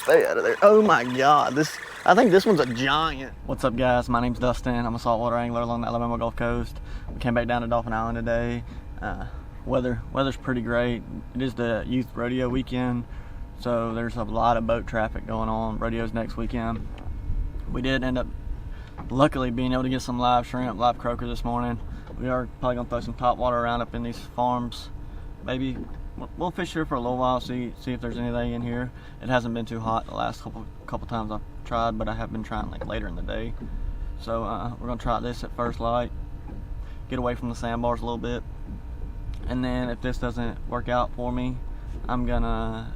Stay out of there. Oh my God, I think this one's a giant. What's up guys, my name's Dustin. I'm a saltwater angler along the Alabama Gulf Coast. We came back down to Dolphin Island today. Weather's pretty great. It is the youth rodeo weekend, so there's a lot of boat traffic going on. Rodeo's next weekend. We did end up luckily being able to get some live shrimp, live croaker this morning. We are probably gonna throw some top water around up in these farms. Maybe we'll fish here for a little while, see if there's anything in here. It hasn't been too hot the last couple times I've tried, but I have been trying like later in the day. So we're gonna try this at first light, get away from the sandbars a little bit, and then if this doesn't work out for me, I'm gonna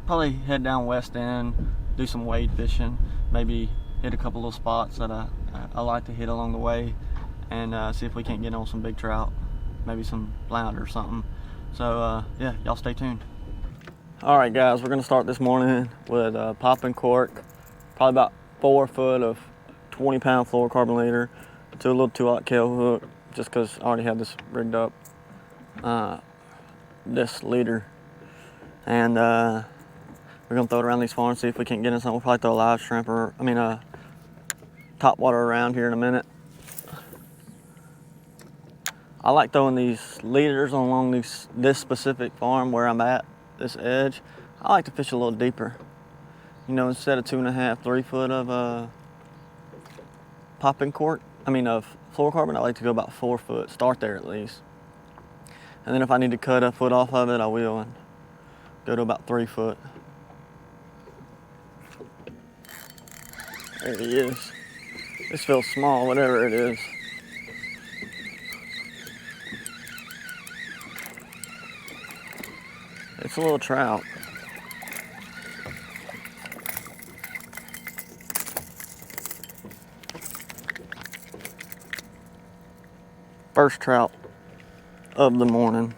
probably head down west end, do some wade fishing, maybe hit a couple little spots that I like to hit along the way, and see if we can't get on some big trout, maybe some flounder or something. So yeah, y'all stay tuned. All right guys, we're gonna start this morning with a popping cork, probably about 4 foot of 20-pound fluorocarbon leader to a little 2/0 tail hook, just because I already had this rigged up, this leader. And we're gonna throw it around these farms, see if we can't get in something. We'll probably throw a live shrimp or, top water around here in a minute. I like throwing these leaders along this specific farm where I'm at, this edge. I like to fish a little deeper. You know, instead of 2.5, 3 foot of popping cork, of fluorocarbon, I like to go about 4 foot, start there at least. And then if I need to cut a foot off of it, I will, and go to about 3 foot. There he is. This feels small, whatever it is. It's a little trout. First trout of the morning.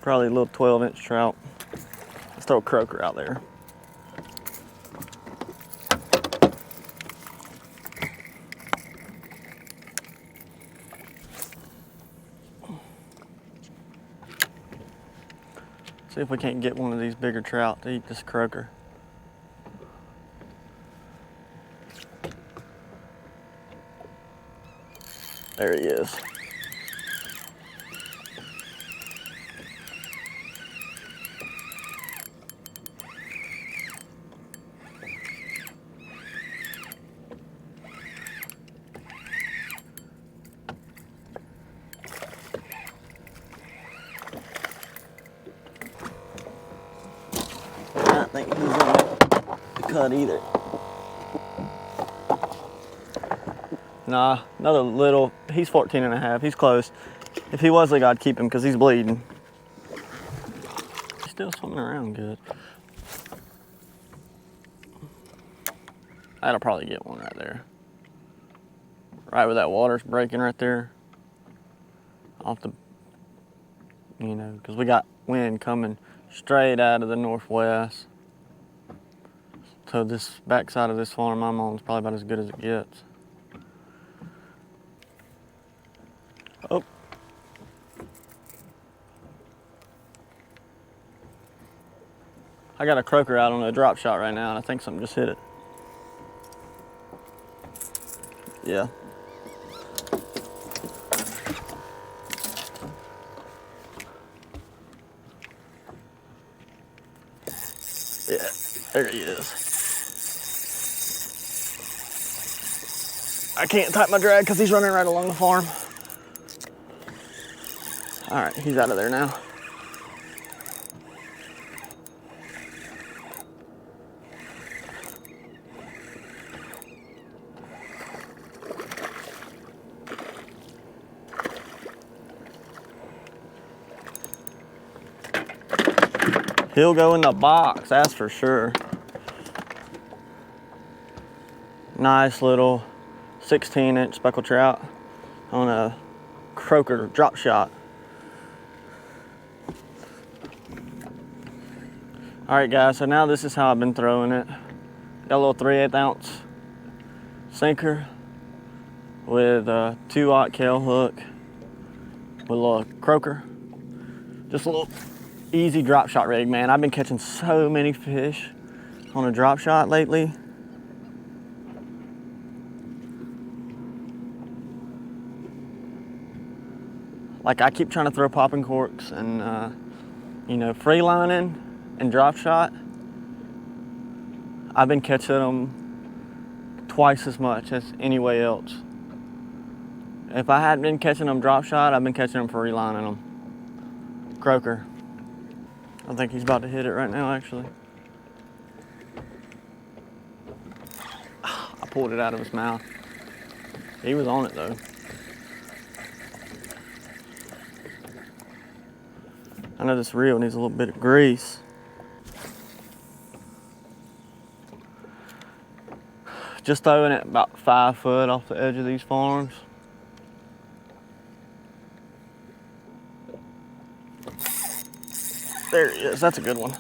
Probably a little 12-inch trout. Let's throw a croaker out there. See if we can't get one of these bigger trout to eat this croaker. There he is. I think he's gonna make the cut either. Nah, another little, he's 14.5, he's close. If he was, I'd keep him because he's bleeding. He's still swimming around good. That'll probably get one right there. Right where that water's breaking right there. Off the, because we got wind coming straight out of the northwest. So this backside of this farm I'm on is probably about as good as it gets. Oh. I got a croaker out on a drop shot right now, and I think something just hit it. Yeah. Yeah, there he is. I can't tighten my drag because he's running right along the farm. All right, he's out of there now. He'll go in the box, that's for sure. Nice little 16-inch speckled trout on a croaker drop shot. All right guys, so now this is how I've been throwing it. Got a little 3/8 ounce sinker with a 2/0 tail hook with a little croaker. Just a little Easy drop shot rig, man. I've been catching so many fish on a drop shot lately. Like, I keep trying to throw popping corks and, you know, free lining and drop shot. I've been catching them twice as much as anywhere else. If I hadn't been catching them drop shot, I've been catching them free lining them. Croaker. I think he's about to hit it right now, actually. I pulled it out of his mouth. He was on it, though. I know this reel needs a little bit of grease. Just throwing it about 5 foot off the edge of these farms. There he is, that's a good one.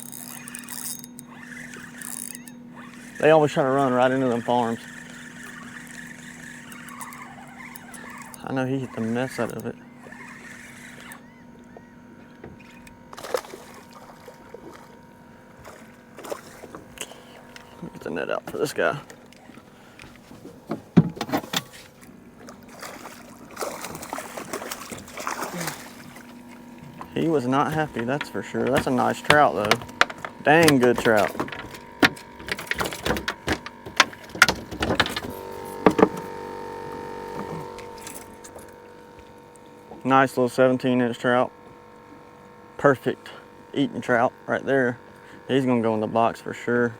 They always try to run right into them farms. I know he hit the mess out of it. Get the net out for this guy. He was not happy, that's for sure. That's a nice trout, though. Dang good trout. Nice little 17-inch trout. Perfect eating trout right there. He's gonna go in the box for sure.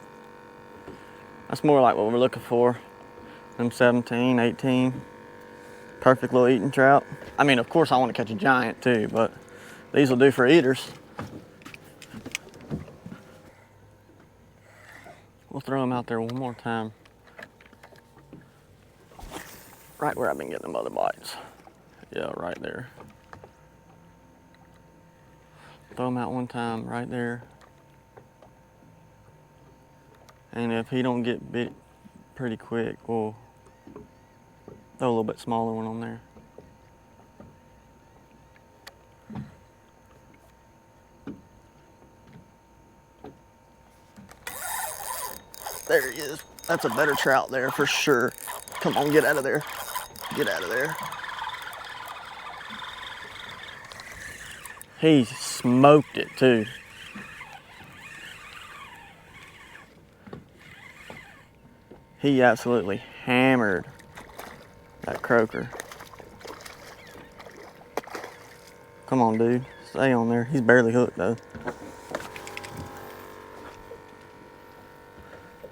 That's more like what we're looking for. Them 17, 18. Perfect little eating trout. I mean, of course I want to catch a giant too, but these will do for eaters. We'll throw them out there one more time. Right where I've been getting them other bites. Yeah, right there. Throw them out one time right there. And if he don't get bit pretty quick, we'll throw a little bit smaller one on there. There he is. That's a better trout there for sure. Come on, get out of there. Get out of there. He smoked it too. He absolutely hammered that croaker. Come on, dude. Stay on there. He's barely hooked though.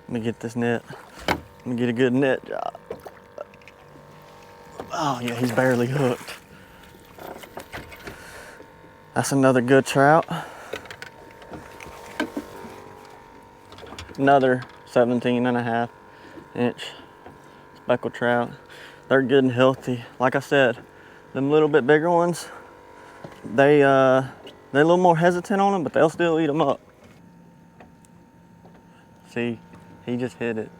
Let me get this net. Let me get a good net job. Oh yeah, he's barely hooked. That's another good trout. Another 17.5-inch speckled trout. They're good and healthy. Like I said, them little bit bigger ones, they're a little more hesitant on them, but they'll still eat them up. See, he just hit it.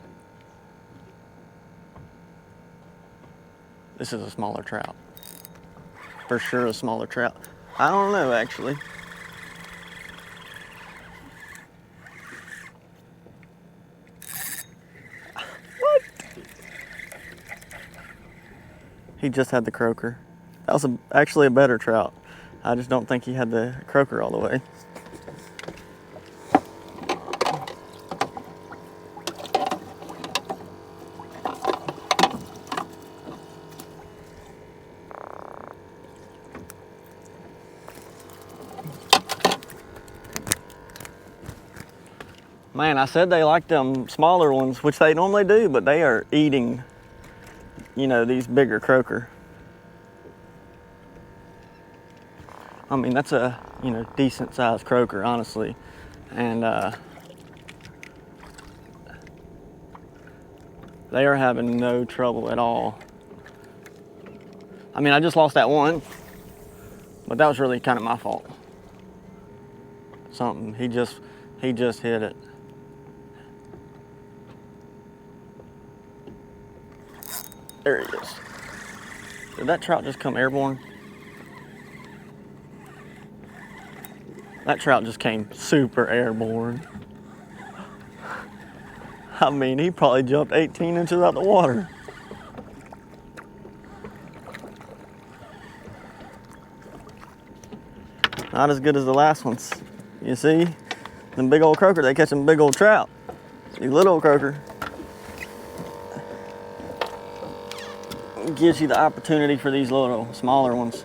This is a smaller trout. For sure a smaller trout. I don't know, actually. What? He just had the croaker. That was actually a better trout. I just don't think he had the croaker all the way. Man, I said they like them smaller ones, which they normally do, but they are eating, you know, these bigger croaker. I mean, that's a, you know, decent sized croaker, honestly. And they are having no trouble at all. I mean, I just lost that one, but that was really kind of my fault. Something, he just hit it. There he is. Did that trout just come airborne? That trout just came super airborne. I mean, he probably jumped 18 inches out the water. Not as good as the last ones. You see, them big old croaker, they catch them big old trout. These little old croaker gives you the opportunity for these little smaller ones.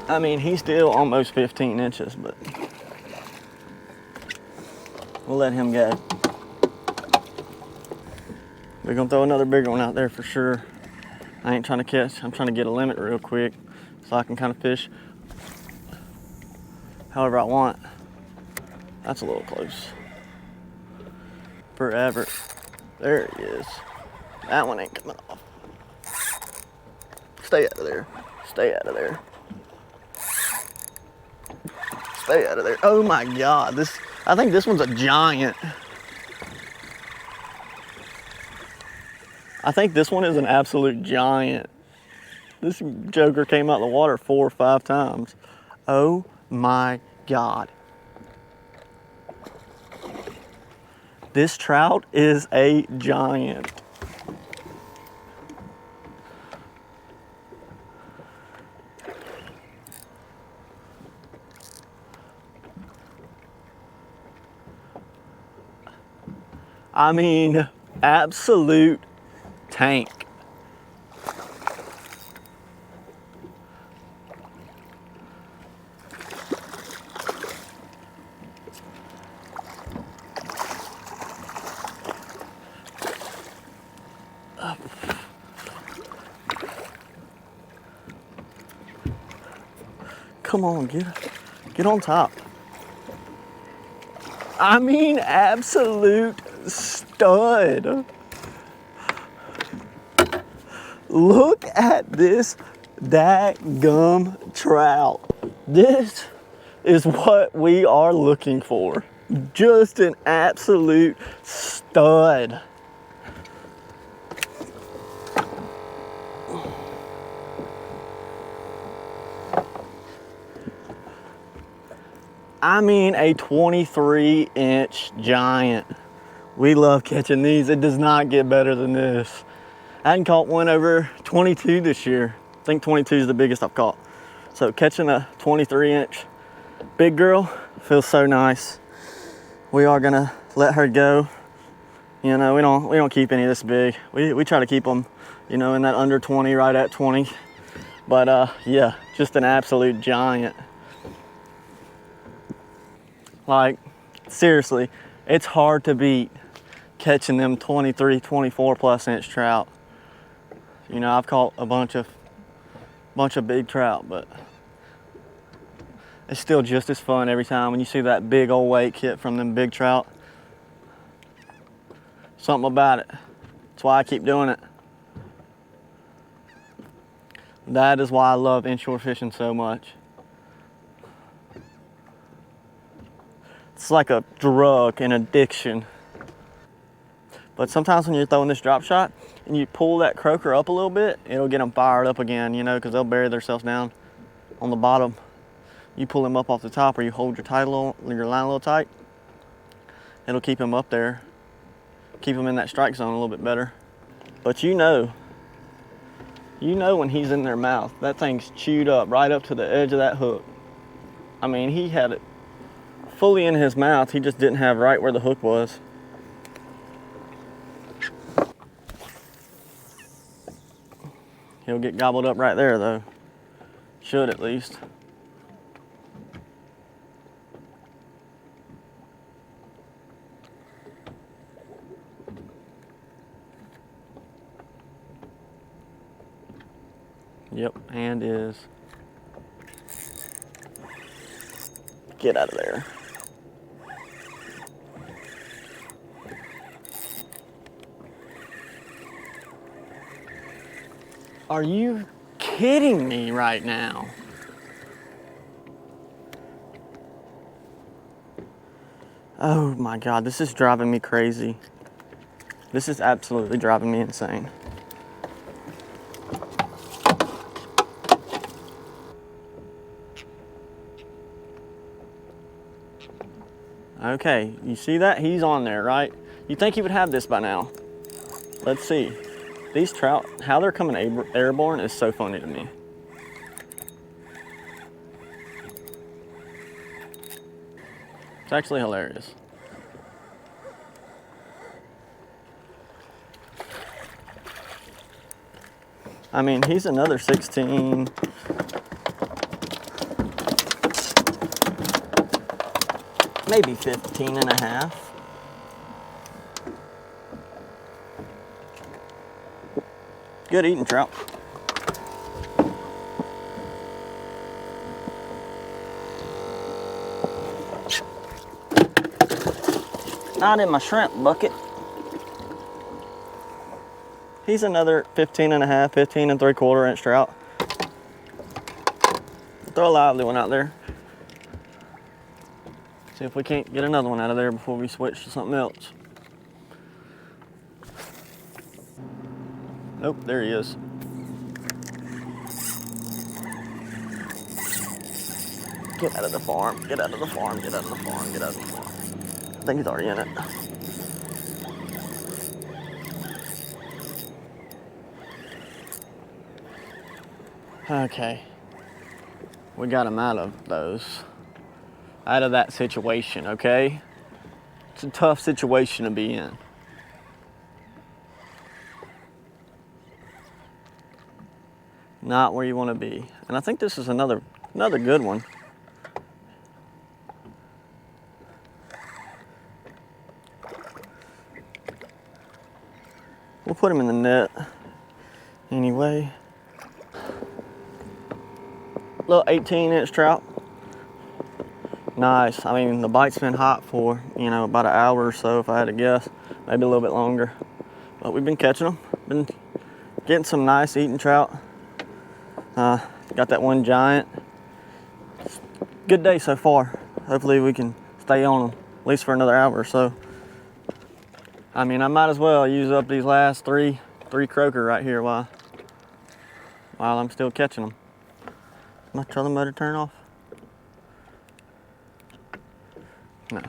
I mean, he's still almost 15 inches, but we'll let him go. We're gonna throw another bigger one out there for sure. I ain't trying to catch, I'm trying to get a limit real quick so I can kind of fish however I want. That's a little close. Forever. There he is. That one ain't coming off. Stay out of there. Stay out of there. Stay out of there. Oh my God, I think this one's a giant. I think this one is an absolute giant. This joker came out of the water 4 or 5 times. Oh my God. This trout is a giant. I mean, absolute tank. Come on, get on top. I mean, absolute stud. Look at this dadgum trout. This is what we are looking for. Just an absolute stud. I mean, a 23-inch giant. We love catching these. It does not get better than this. I hadn't caught one over 22 this year. I think 22 is the biggest I've caught. So catching a 23-inch big girl feels so nice. We are gonna let her go. You know, we don't keep any this big. We try to keep them, you know, in that under 20, right at 20. But yeah, just an absolute giant. Like, seriously, it's hard to beat catching them 23, 24 plus inch trout. You know, I've caught a bunch of big trout, but it's still just as fun every time when you see that big old wake hit from them big trout. Something about it. That's why I keep doing it. That is why I love inshore fishing so much. It's like a drug, an addiction. But sometimes when you're throwing this drop shot and you pull that croaker up a little bit, it'll get them fired up again, you know, because they'll bury themselves down on the bottom. You pull them up off the top, or you hold your line a little tight, it'll keep them up there, keep them in that strike zone a little bit better. But you know when he's in their mouth, that thing's chewed up right up to the edge of that hook. I mean, he had it fully in his mouth, he just didn't have right where the hook was. He'll get gobbled up right there though. Should at least. Yep, and is. Get out of there. Are you kidding me right now? Oh my God, this is driving me crazy. This is absolutely driving me insane. Okay, you see that? He's on there, right? You think he would have this by now. Let's see. These trout, how they're coming airborne is so funny to me. It's actually hilarious. I mean, he's another 16. Maybe 15 and a half. Good eating trout. Not in my shrimp bucket. He's another 15 and a half, 15 and 3/4 inch trout. Throw a lively one out there. See if we can't get another one out of there before we switch to something else. Nope, there he is. Get out of the farm, get out of the farm, get out of the farm, get out of the farm. I think he's already in it. Okay, we got him out of those. Out of that situation, okay? It's a tough situation to be in. Not where you want to be. And I think this is another good one. We'll put him in the net anyway. Little 18-inch trout. Nice. I mean, the bite's been hot for, you know, about an hour or so, if I had to guess. Maybe a little bit longer. But we've been catching them. Been getting some nice eating trout. Got that one giant. Good day so far. Hopefully we can stay on them, at least for another hour or so. I mean, I might as well use up these last three croaker right here while I'm still catching them. My trolling motor turn off? No.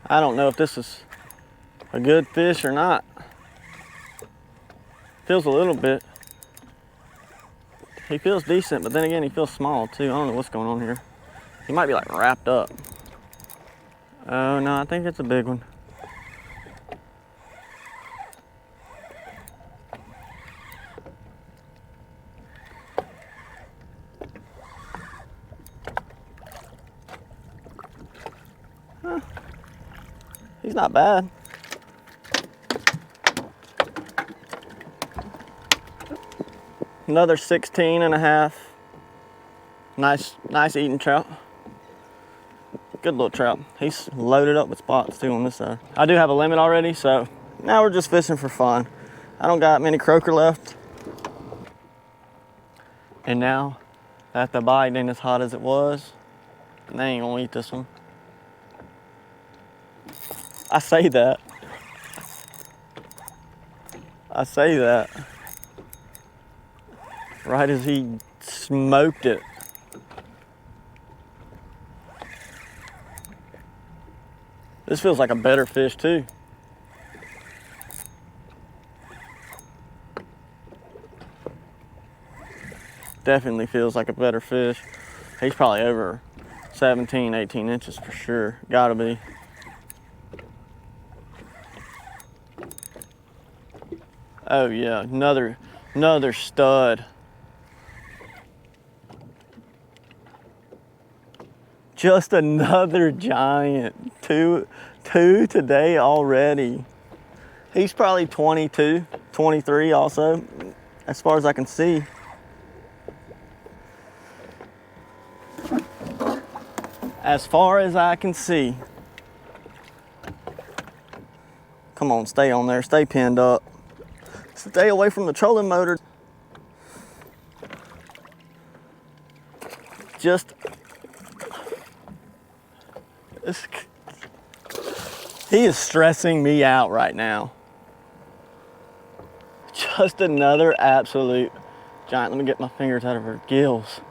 I don't know if this is a good fish or not. Feels a little bit. He feels decent, but then again, he feels small too. I don't know what's going on here. He might be like wrapped up. Oh no, I think it's a big one. Huh. He's not bad. Another 16 and a half. Nice eating trout. Good little trout. He's loaded up with spots too on this side. I do have a limit already, so now we're just fishing for fun. I don't got many croaker left. And now that the bite ain't as hot as it was, they ain't gonna eat this one. I say that. Right as he smoked it. This feels like a better fish too. Definitely feels like a better fish. He's probably over 17, 18 inches for sure. Gotta be. Oh yeah, another stud. Just another giant. Two today already. He's probably 22, 23 also, as far as I can see. As far as I can see. Come on, stay on there, stay pinned up. Stay away from the trolling motor. He is stressing me out right now. Just another absolute giant. Let me get my fingers out of her gills.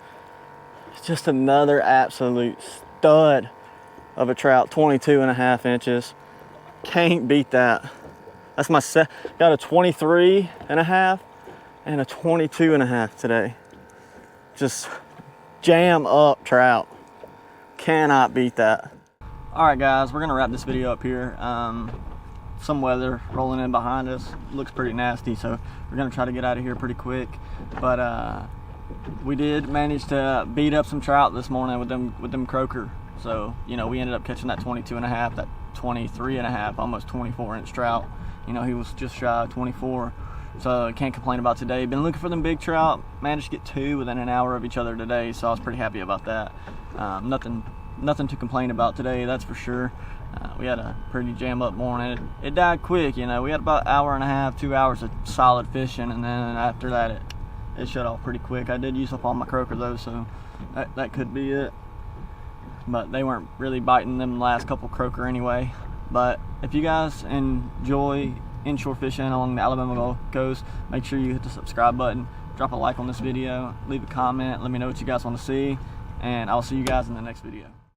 It's just another absolute stud of a trout, 22.5 inches. Can't beat that. That's my got a 23.5 and a 22.5 today. Just jam up trout. Cannot beat that. All right, guys, we're gonna wrap this video up here. Some weather rolling in behind us. Looks pretty nasty, so we're gonna try to get out of here pretty quick. But we did manage to beat up some trout this morning with them croaker. So, you know, we ended up catching that 22.5, that 23.5, almost 24-inch trout. You know, he was just shy of 24. So I can't complain about today. Been looking for them big trout. Managed to get 2 within an hour of each other today, so I was pretty happy about that. Nothing to complain about today, that's for sure. We had a pretty jam up morning. It died quick, you know. We had about 1.5 hours, 2 hours of solid fishing, and then after that it shut off pretty quick. I did use up all my croaker though, so that could be it. But they weren't really biting them last couple croaker anyway. But if you guys enjoy inshore fishing along the Alabama Gulf Coast, make sure you hit the subscribe button, drop a like on this video, leave a comment, let me know what you guys want to see, and I'll see you guys in the next video.